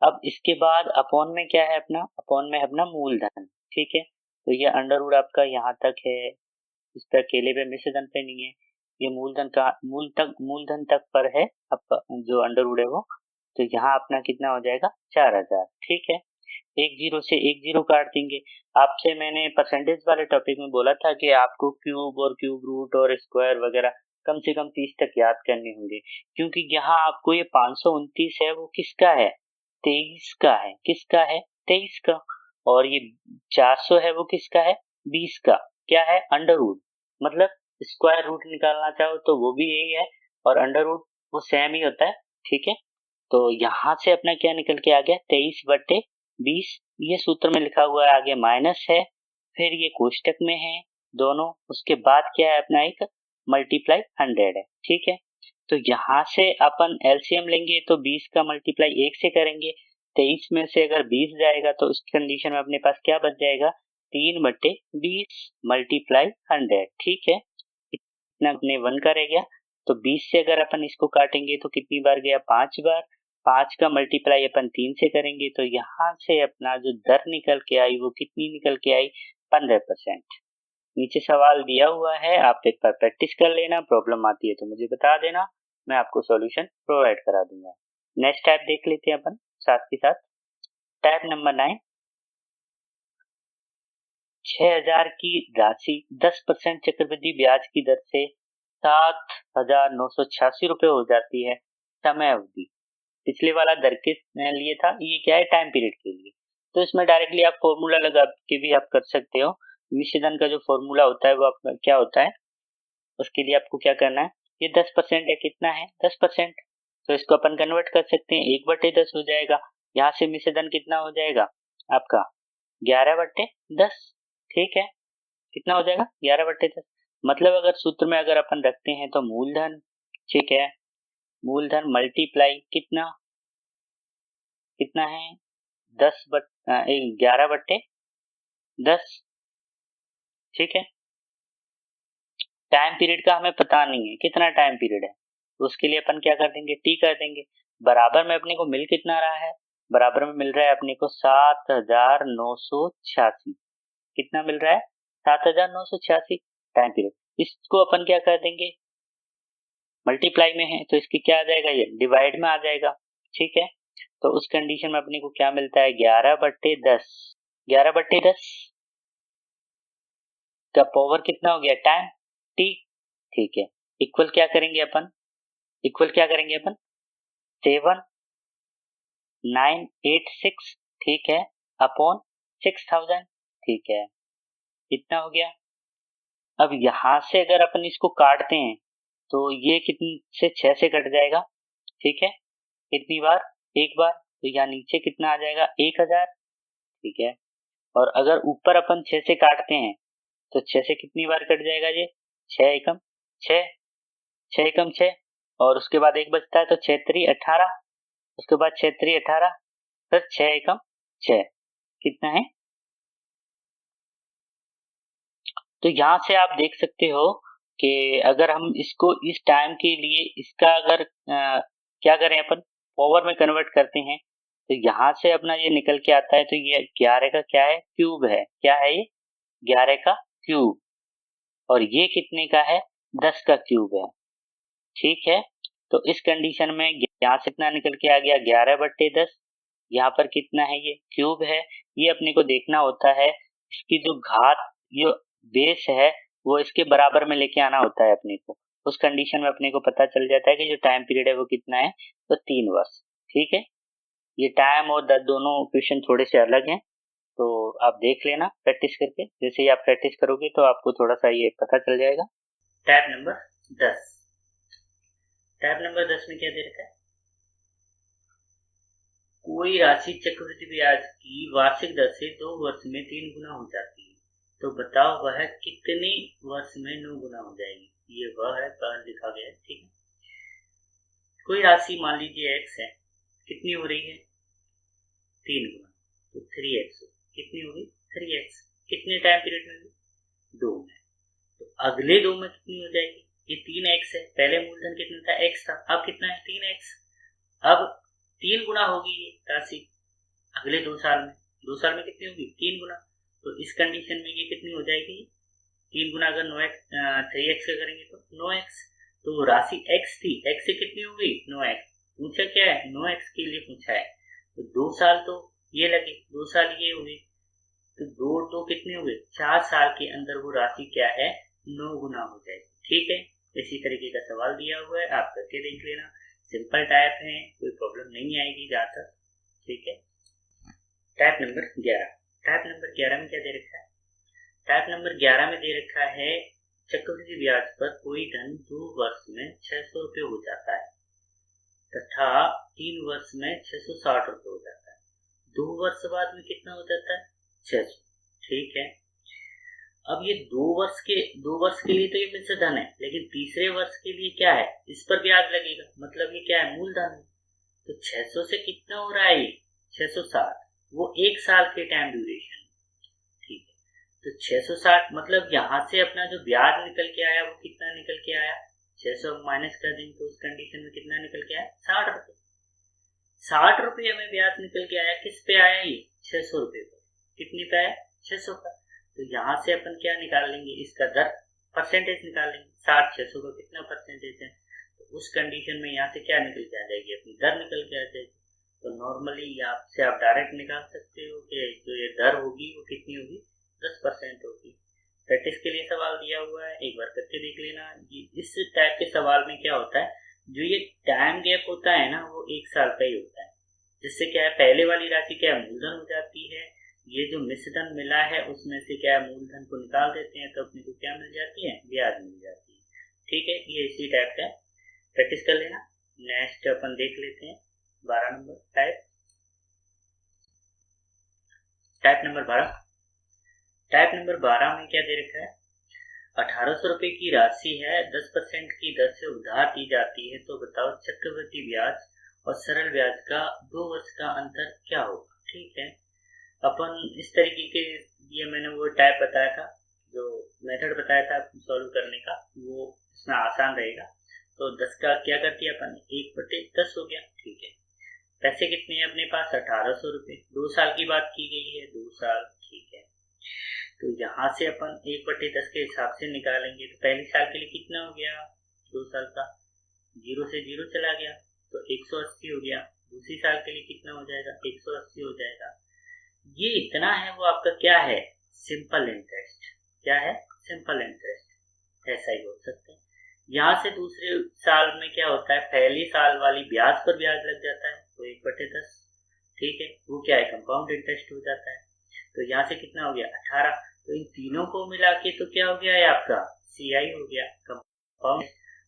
अब इसके बाद अपॉन में क्या है अपना, अपॉन में है अपना मूलधन। ठीक है, तो ये अंडर रूट आपका यहाँ तक है, इस पर अकेले पे मिश्रधन पे नहीं है, ये मूलधन का मूलधन तक पर है आपका जो अंडर रूट है वो। तो यहाँ अपना कितना हो जाएगा, 4000। ठीक है, एक जीरो से एक जीरो काट देंगे। आपसे मैंने परसेंटेज वाले टॉपिक में बोला था कि आपको क्यूब और क्यूब रूट और स्क्वायर वगैरह कम से कम 30 तक याद करने होंगे, क्योंकि यहाँ आपको ये 529 है वो किसका है, 23 का है। किसका है, 23 का। और ये 400 है वो किसका है, 20 का। क्या है, अंडर रूट, मतलब स्क्वायर रूट निकालना चाहो तो वो भी यही है और अंडर रूट वो सेम ही होता है। ठीक है, तो यहाँ से अपना क्या निकल के आ गया, 23/20। ये सूत्र में लिखा हुआ है, आगे माइनस है, फिर ये कोष्टक में है दोनों, उसके बाद क्या है अपना एक मल्टीप्लाई 100 है। ठीक है, तो यहाँ से अपन एलसीएम लेंगे तो 20 का मल्टीप्लाई 1 से करेंगे, 23 में से अगर 20 जाएगा तो उस कंडीशन में अपने पास क्या बच जाएगा, 3/20 मल्टीप्लाई 100। ठीक है, इतना अपने 1 का रह गया। तो 20 से अगर अपन इसको काटेंगे तो कितनी बार गया, 5 बार। 5 का मल्टीप्लाई अपन 3 से करेंगे तो यहाँ से अपना जो दर निकल के आई वो कितनी निकल के आई, 15%। नीचे सवाल दिया हुआ है, आप एक बार प्रैक्टिस कर लेना, प्रॉब्लम आती है तो मुझे बता देना, मैं आपको सॉल्यूशन प्रोवाइड करा दूंगा। नेक्स्ट टाइप देख लेते हैं अपन साथ के साथ। टाइप नंबर 9, 6000 की राशि 10% चक्रवृद्धि ब्याज की दर से 7986 रुपए हो जाती है समय अवधि। पिछले वाला दर के लिए था, ये क्या है, टाइम पीरियड के लिए। तो इसमें डायरेक्टली आप फॉर्मूला लगा के भी आप कर सकते हो। मिश्रधन का जो फॉर्मूला होता है वो आपका क्या होता है, उसके लिए आपको क्या करना है, ये 10% है, कितना है, 10%। तो इसको अपन कन्वर्ट कर सकते हैं, 1/10 हो जाएगा। यहाँ से मिश्रधन कितना हो जाएगा आपका, 11/10। ठीक है, कितना हो जाएगा, 11/10। मतलब अगर सूत्र में अगर अपन रखते हैं तो मूलधन, ठीक है, मूलधन मल्टीप्लाई कितना, कितना है, 11/10। ठीक है, टाइम पीरियड का हमें पता नहीं है कितना टाइम पीरियड है, तो उसके लिए अपन क्या कर देंगे, टी कर देंगे। बराबर में अपने को मिल कितना रहा है, बराबर में मिल रहा है अपने को 7,986। कितना मिल रहा है? 7,986 टाइम पीरियड। इसको अपन क्या कर देंगे, मल्टीप्लाई में है तो इसकी क्या आ जाएगा, ये डिवाइड में आ जाएगा। ठीक है, तो उस कंडीशन में अपने को क्या मिलता है, 11/10। 11/10 का पावर कितना हो गया, टाइम टी। ठीक है, इक्वल क्या करेंगे अपन, 7986, ठीक है, अपॉन 6000। ठीक है, इतना हो गया। अब यहां से अगर अपन इसको काटते हैं तो ये कितने से, 6 से कट जाएगा। ठीक है, कितनी बार, एक बार, तो यहाँ नीचे कितना आ जाएगा, 1000। ठीक है, और अगर ऊपर अपन 6 से काटते हैं तो 6 से कितनी बार कट जाएगा, ये 6 एकम 6, 6 एकम 6, और उसके बाद एक बचता है तो 6 3 18, उसके बाद 6 3 18, फिर 6 एकम 6, कितना है। तो यहाँ से आप देख सकते हो कि अगर हम इसको इस टाइम के लिए इसका अगर क्या करें, अपन पावर में कन्वर्ट करते हैं तो यहाँ से अपना ये निकल के आता है, तो ये 11 का क्या है, क्यूब है। क्या है ये, 11 का क्यूब, और ये कितने का है, 10 का क्यूब है। ठीक है, तो इस कंडीशन में यहाँ से कितना निकल के आ गया, 11/10। यहाँ पर कितना है, ये क्यूब है। ये अपने को देखना होता है, इसकी जो घात, जो बेस है, वो इसके बराबर में लेके आना होता है अपने को। उस कंडीशन में अपने को पता चल जाता है कि जो टाइम पीरियड है वो कितना है, तो 3 वर्ष। ठीक है, ये टाइम और दोनों क्वेश्चन थोड़े से अलग हैं, तो आप देख लेना प्रैक्टिस करके। जैसे ही आप प्रैक्टिस करोगे तो आपको थोड़ा सा ये पता चल जाएगा। Type number 10। टाइप नंबर 10 में क्या दे रखा है, कोई राशि चक्रवृद्धि ब्याज की वार्षिक दर से 2 वर्ष में 3 गुना हो जाती है, तो बताओ वह कितने वर्ष में 9 गुना हो जाएगी। ये वह है, बाहर लिखा गया है। ठीक है, कोई राशि मान लीजिए x है, कितनी हो रही है, 3 गुना, तो 3x। कितनी होगी, 3x। कितने टाइम पीरियड में, 2 में, तो अगले 2 में कितनी हो जाएगी, ये 3x है। पहले मूलधन कितना था, x था, अब कितना है, 3x। अब 3 गुना होगी ये राशि अगले 2 साल में। 2 साल में कितनी होगी, 3 गुना। तो इस कंडीशन में ये कितनी हो जाएगी, 3 गुना अगर 3x का करेंगे तो 9x। तो राशि x थी, x से कितनी हो गई, 9x। पूछा क्या है, 9x के लिए पूछा है, तो 2 साल तो ये लगे, 2 साल ये हो गए, तो 2 कितने हुए, 4 साल के अंदर वो राशि क्या है, 9 गुना हो जाएगी। ठीक है, इसी तरीके का सवाल दिया हुआ है, आप करके देख लेना। सिंपल टाइप है, कोई प्रॉब्लम नहीं आएगी जहाँ तक। ठीक है, टाइप नंबर 11। टाइप नंबर 11 में क्या दे रखा है, टाइप नंबर 11 में दे रखा है, चक्रवृद्धि ब्याज पर कोई धन 2 वर्ष में 600 रुपये हो जाता है तथा 3 वर्ष में 660 रुपये हो जाता है। 2 वर्ष बाद में कितना हो जाता है, 600। ठीक है, अब ये 2 वर्ष के लिए तो ये मिश्र धन है, लेकिन तीसरे वर्ष के लिए क्या है, इस पर ब्याज लगेगा, मतलब ये क्या है, मूलधन है। तो 600 से कितना हो रहा है ये, 660, वो 1 साल के टाइम ड्यूरेशन। ठीक है, तो 660 मतलब यहाँ से अपना जो ब्याज निकल के आया वो कितना निकल के आया, 600 माइनस कर देंगे तो उस कंडीशन में कितना निकल के आया, 60 रुपये। 60 रुपये हमें ब्याज निकल के आया, किस पे आया ये, 600 रुपये पर। कितने पे आया, 600 का। तो यहाँ से अपन क्या निकाल लेंगे, इसका दर परसेंटेज निकाल लेंगे, 60 600 का कितना परसेंटेज है, तो उस कंडीशन में यहाँ से क्या निकल के आ जाएगी, अपनी दर निकल के आ जाएगी। तो नॉर्मली यहाँ से आप डायरेक्ट निकाल सकते हो कि जो ये दर होगी वो कितनी होगी, 10% होगी। प्रैक्टिस के लिए सवाल दिया हुआ है, एक बार करके देख लेना। इस टाइप के सवाल में क्या होता है, जो ये टाइम गैप होता है ना, वो 1 साल का ही होता है, जिससे क्या है, पहले वाली राशि क्या है, मूलधन हो जाती है। ये जो मिश्रधन मिला है उसमें से क्या है, मूलधन को निकाल देते हैं तो अपने को क्या मिल जाती है, ब्याज मिल जाती है। ठीक है, ये इसी टाइप का प्रैक्टिस कर लेना। नेक्स्ट अपन देख लेते हैं 12 number type. Type number 12। Type number 12 में क्या दे रखा है, 1800 रुपये की राशि है, 10% की दर से उधार दी जाती है, तो बताओ चक्रवृद्धि ब्याज और सरल ब्याज का 2 वर्ष का अंतर क्या होगा। ठीक है, अपन इस तरीके के, ये मैंने वो टाइप बताया था, जो मेथड बताया था सॉल्व करने का, वो इसमें आसान रहेगा। तो 10 का क्या कर दिया अपन, 1/10 हो गया। ठीक है, पैसे कितने हैं अपने पास? 1800 रुपये। 2 साल की बात की गई है, 2 साल, ठीक है। तो यहाँ से अपन 1/10 के हिसाब से निकालेंगे। तो पहले साल के लिए कितना हो गया? 2 साल का 0 से 0 चला गया तो 180 हो गया। दूसरी साल के लिए कितना हो जाएगा? 180 हो जाएगा। ये इतना है वो आपका क्या है? Simple interest. क्या है? सिंपल इंटरेस्ट, ऐसा ही बोल सकते हैं। यहाँ से दूसरे साल में क्या होता है? पहली साल वाली ब्याज पर ब्याज लग जाता है, तो 1/10, ठीक है, वो क्या है? कंपाउंड इंटरेस्ट हो जाता है। तो यहाँ से कितना हो गया? 18। तो इन तीनों को मिला के तो क्या हो गया है आपका? CI हो गया, कंपाउंड।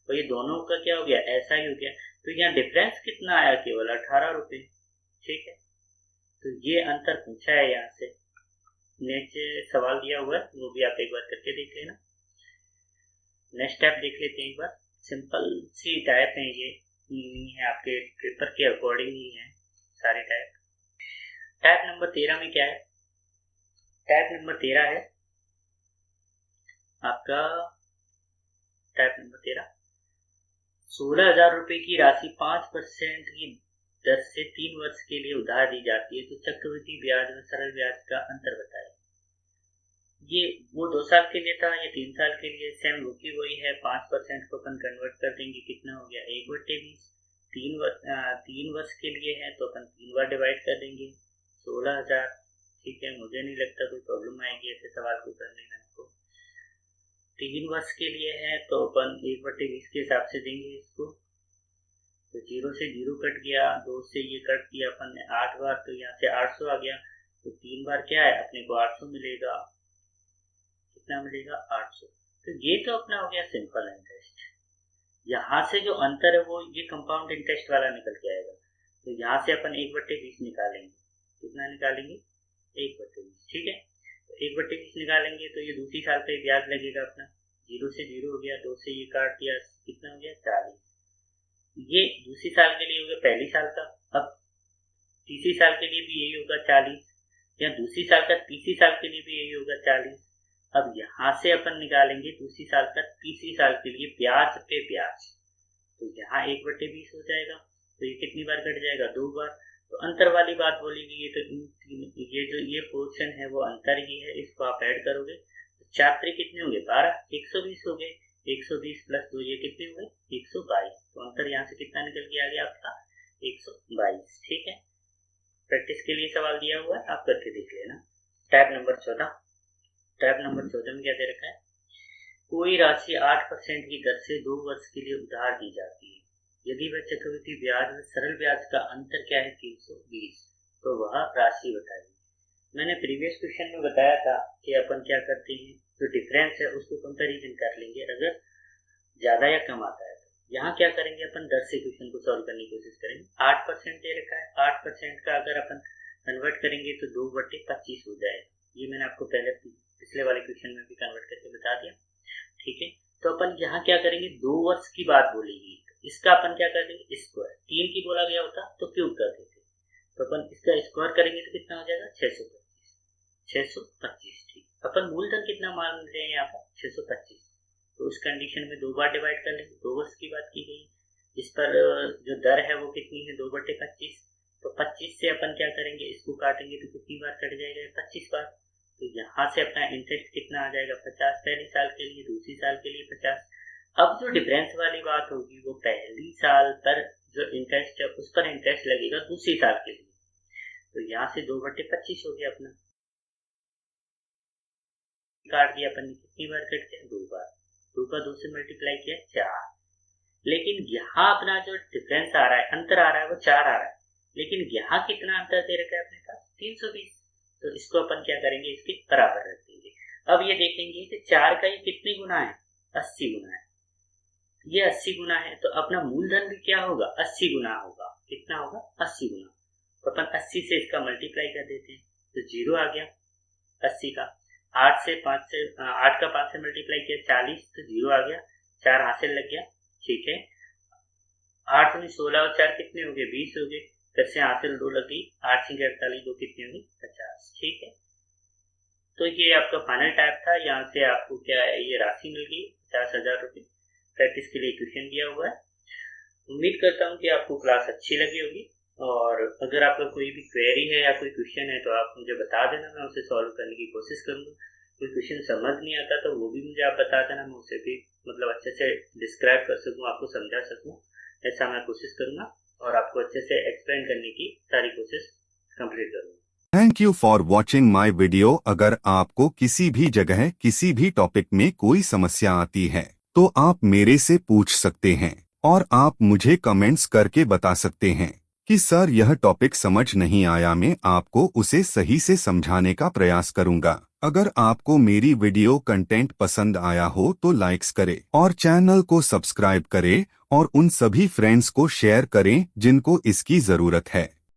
तो ये दोनों का क्या हो गया? SI हो गया। तो यहाँ डिफरेंस कितना आया? केवल 18 रुपये, ठीक है। तो ये अंतर पूछा है यहाँ से। नीचे सवाल दिया हुआ है, वो भी आप एक बार करके देख लेना। नेक्स्ट टाइप देख लेते हैं एक बार। सिंपल सी टाइप है ये, नहीं है आपके पेपर के अकॉर्डिंग ही है सारे टाइप। टाइप नंबर 13 में क्या है? टाइप नंबर 13 है आपका, टाइप नंबर 13, 16,000 रुपये की राशि 5% की दर से 3 वर्ष के लिए उधार दी जाती है, तो चक्रवृद्धि ब्याज में सरल ब्याज का अंतर बताएं। ये वो 2 साल के लिए था, ये 3 साल के लिए सेम रुकी वही है। 5% को अपन कन्वर्ट कर देंगे, कितना हो गया? 1/20। 3 वर्ष के लिए है तो अपन 3 बार डिवाइड कर देंगे, 16,000, ठीक है। मुझे नहीं लगता कोई प्रॉब्लम आएगी ऐसे सवाल को करने में आपको। 3 वर्ष के लिए है तो अपन 1/20 के हिसाब से देंगे इसको। तो 0 से 0 कट गया, 2 से ये कट दिया अपन ने 8 बार, तो यहाँ से 800 आ गया। तो 3 बार क्या है? अपने को 800 मिलेगा। कितना मिलेगा? 800। तो ये तो अपना हो गया सिंपल इंटरेस्ट। यहाँ से जो अंतर है वो ये कंपाउंड इंटरेस्ट वाला निकल के आएगा। तो यहाँ से अपन 1/20 निकालेंगे। कितना निकालेंगे? 1/20, ठीक है। तो 1/20 निकालेंगे तो ये दूसरी साल पे ब्याज लगेगा अपना। 0 से 0 हो गया, 2 से ये काट दिया, कितना हो गया? 40। ये दूसरी साल के लिए हो गया पहली साल का। अब तीसरी साल के लिए भी यही होगा 40, या दूसरी साल का तीसरी साल के लिए भी यही होगा 40। अब यहाँ से अपन निकालेंगे दूसरी साल का तीसरी साल के लिए ब्याज पे ब्याज। तो यहाँ 1/20 हो जाएगा। तो ये कितनी बार कट जाएगा? 2 बार। तो अंतर वाली बात बोली गई है, तो ये जो ये पोर्शन है वो अंतर ही है, इसको आप ऐड करोगे तो 4 कितने होंगे? 12, 120 हो गए। 120 प्लस 2 ये कितने हुए? 122। तो अंतर यहाँ से कितना निकल के आ गया आपका? 122, ठीक है। प्रैक्टिस के लिए सवाल दिया हुआ है, आप करके देख लेना। Type number 14। टाइप नंबर 14 में क्या दे रखा है? कोई राशि 8% की दर से 2 वर्ष के लिए उधार दी जाती है। यदि वह चक्रवृद्धि ब्याज में सरल ब्याज का अंतर क्या है? 320, तो वह राशि बताइए। मैंने प्रीवियस क्वेश्चन में बताया था कि अपन क्या करते हैं, जो डिफरेंस है उसको कंपैरिजन कर लेंगे अगर ज्यादा या कम आता है तो। यहाँ क्या करेंगे अपन? दर से क्वेश्चन को सॉल्व करने की कोशिश करेंगे। 8% दे रखा है, 8% का अगर अपन कन्वर्ट करेंगे तो 2/25 हो जाएगा। ये मैंने आपको पहले पिछले वाले क्वेश्चन में भी कन्वर्ट करके बता दिया, ठीक है। तो अपन यहाँ क्या करेंगे? 2 वर्ष की बात बोलेगी, इसका अपन क्या कर देंगे? स्क्वायर। 3 की बोला गया होता तो क्यूब कर देते, तो अपन इसका स्क्वायर करेंगे तो कितना हो जाएगा? 625। 625, ठीक। अपन मूलधन कितना मान रहे हैं यहाँ पर? 625। तो उस कंडीशन में 2 बार डिवाइड कर लेंगे, 2 वर्ष की बात की गई। इस पर जो दर है वो कितनी है? 2/25। तो 25 से अपन क्या करेंगे? इसको काटेंगे तो कितनी बार कट जाएगा? 25 बार। तो यहाँ से अपना इंटरेस्ट कितना आ जाएगा? 50 पहली साल के लिए, दूसरी साल के लिए 50। अब जो डिफरेंस वाली बात होगी वो पहली साल पर जो इंटरेस्ट है उस पर इंटरेस्ट लगेगा दूसरी साल के लिए। तो यहाँ से 2/25 हो गया अपना। काट दिया अपन ने, कितनी बार कट गया? 2 बार। 2 का 2 से मल्टीप्लाई किया 4। लेकिन यहाँ अपना जो डिफरेंस आ रहा है, अंतर आ रहा है, वो 4 आ रहा है। लेकिन यहाँ कितना अंतर दे रखा है अपने पास? 320। तो इसको अपन क्या करेंगे? इसके बराबर रख देंगे। अब ये देखेंगे कि 4 का ये कितनी गुना है? 80 गुना है। ये 80 गुना है तो अपना मूलधन भी क्या होगा? 80 गुना होगा। कितना होगा? 80 गुना। तो अपन 80 से इसका मल्टीप्लाई कर देते हैं तो 0 आ गया 80 का। 8 का 5 से मल्टीप्लाई किया 40, तो 0 आ गया। 4 हासिल लग गया, ठीक है। 8 में 16 और 4 कितने हो गए? 20 हो गए। फिर से हासिल 2 लगी, 8 से 48, 2 कितनी होगी? 50, ठीक है। तो ये आपका फाइनल टाइप था। यहाँ से आपको क्या है? ये राशि मिल गई 50,000 रुपये। प्रैक्टिस के लिए क्वेश्चन दिया हुआ है। उम्मीद करता हूँ कि आपको क्लास अच्छी लगी होगी और अगर आपका कोई भी क्वेरी है या कोई क्वेश्चन है तो आप मुझे बता देना, मैं उसे सॉल्व करने की कोशिश करूँगा। कोई क्वेश्चन समझ नहीं आता तो वो भी मुझे आप बता देना, मैं उसे भी मतलब अच्छे से डिस्क्राइब कर सकूँ, आपको समझा सकूँ, ऐसा मैं कोशिश करूँगा और आपको अच्छे से एक्सप्लेन करने की सारी कोशिश कंप्लीट करूँगा। Thank you for watching my video. अगर आपको किसी भी जगह किसी भी टॉपिक में कोई समस्या आती है तो आप मेरे से पूछ सकते हैं और आप मुझे कमेंट्स करके बता सकते हैं कि सर यह टॉपिक समझ नहीं आया, मैं आपको उसे सही से समझाने का प्रयास करूंगा। अगर आपको मेरी वीडियो कंटेंट पसंद आया हो तो लाइक्स करें और चैनल को सब्सक्राइब करें और उन सभी फ्रेंड्स को शेयर करें जिनको इसकी जरूरत है।